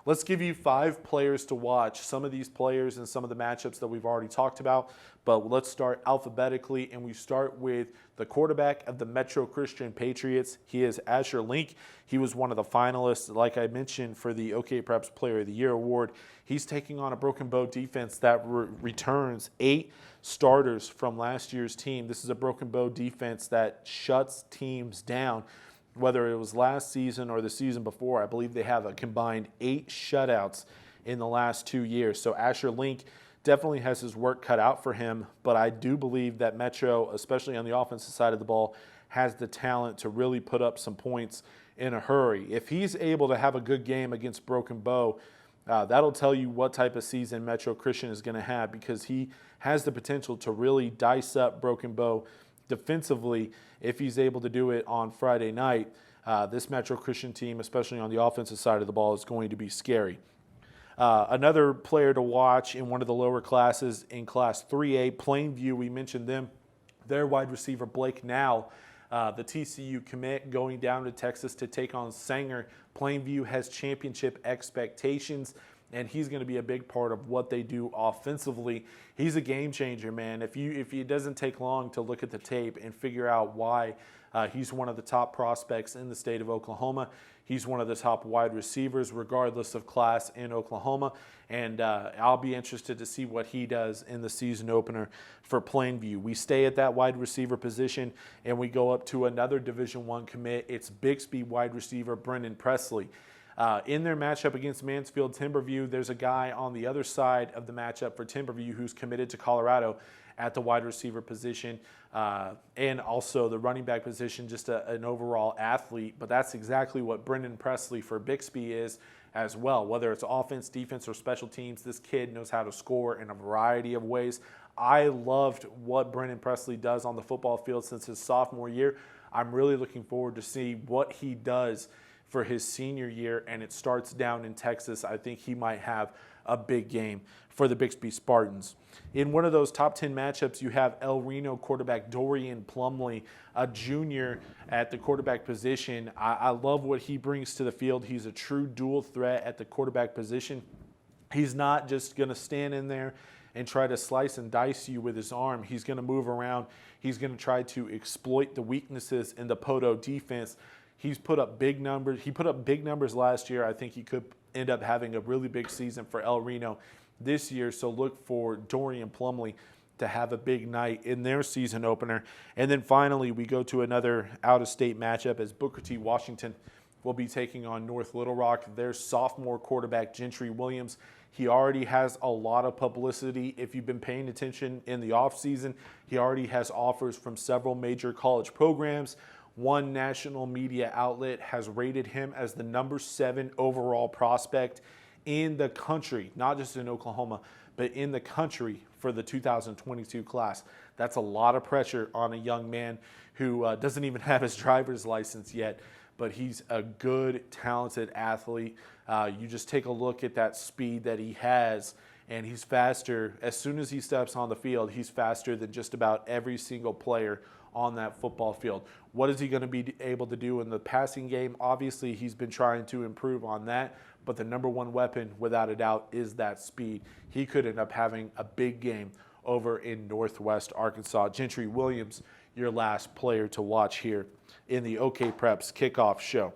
Let's give you 5 players to watch. Some of these players and some of the matchups that we've already talked about, but let's start alphabetically, and we start with the quarterback of the Metro Christian Patriots. He is Asher Link. He was one of the finalists, like I mentioned, for the OKPreps Player of the Year award. He's taking on a Broken Bow defense that returns 8 starters from last year's team. This is a Broken Bow defense that shuts teams down. Whether it was last season or the season before, I believe they have a combined 8 shutouts in the last 2 years. So Asher Link definitely has his work cut out for him, but I do believe that Metro, especially on the offensive side of the ball, has the talent to really put up some points in a hurry. If he's able to have a good game against Broken Bow, that'll tell you what type of season Metro Christian is going to have, because he has the potential to really dice up Broken Bow defensively if he's able to do it on Friday night. This Metro Christian team, especially on the offensive side of the ball, is going to be scary. Another player to watch in one of the lower classes, in Class 3A, Plainview, we mentioned them. Their wide receiver, Blake Nowell, the TCU commit, going down to Texas to take on Sanger. Plainview has championship expectations, and he's going to be a big part of what they do offensively. He's a game changer, man. If it doesn't take long to look at the tape and figure out why he's one of the top prospects in the state of Oklahoma. He's one of the top wide receivers, regardless of class, in Oklahoma. And I'll be interested to see what he does in the season opener for Plainview. We stay at that wide receiver position, and we go up to another Division I commit. It's Bixby wide receiver Brennan Presley. In their matchup against Mansfield Timberview, there's a guy on the other side of the matchup for Timberview who's committed to Colorado at the wide receiver position, and also the running back position, just an overall athlete. But that's exactly what Brennan Presley for Bixby is as well. Whether it's offense, defense, or special teams, this kid knows how to score in a variety of ways. I loved what Brennan Presley does on the football field since his sophomore year. I'm really looking forward to see what he does for his senior year, and it starts down in Texas. I think he might have a big game for the Bixby Spartans. In one of those top 10 matchups, you have Reno quarterback Dorian Plumley, a junior at the quarterback position. I love what he brings to the field. He's a true dual threat at the quarterback position. He's not just going to stand in there and try to slice and dice you with his arm. He's going to move around. He's going to try to exploit the weaknesses in the Poto defense. He's put up big numbers. He put up big numbers last year. I think he could end up having a really big season for Reno this year. So look for Dorian Plumley to have a big night in their season opener. And then finally, we go to another out-of-state matchup as Booker T. Washington will be taking on North Little Rock. Their sophomore quarterback, Gentry Williams. He already has a lot of publicity. If you've been paying attention in the offseason, he already has offers from several major college programs. One national media outlet has rated him as the number 7 overall prospect in the country, not just in Oklahoma, but in the country for the 2022 class. That's a lot of pressure on a young man who doesn't even have his driver's license yet, but he's a good, talented athlete. You just take a look at that speed that he has, and he's faster. As soon as he steps on the field, he's faster than just about every single player on that football field. What is he going to be able to do in the passing game? Obviously, he's been trying to improve on that, but the number one weapon, without a doubt, is that speed. He could end up having a big game over in Northwest Arkansas. Gentry Williams, your last player to watch here in the OKPreps Kickoff Show.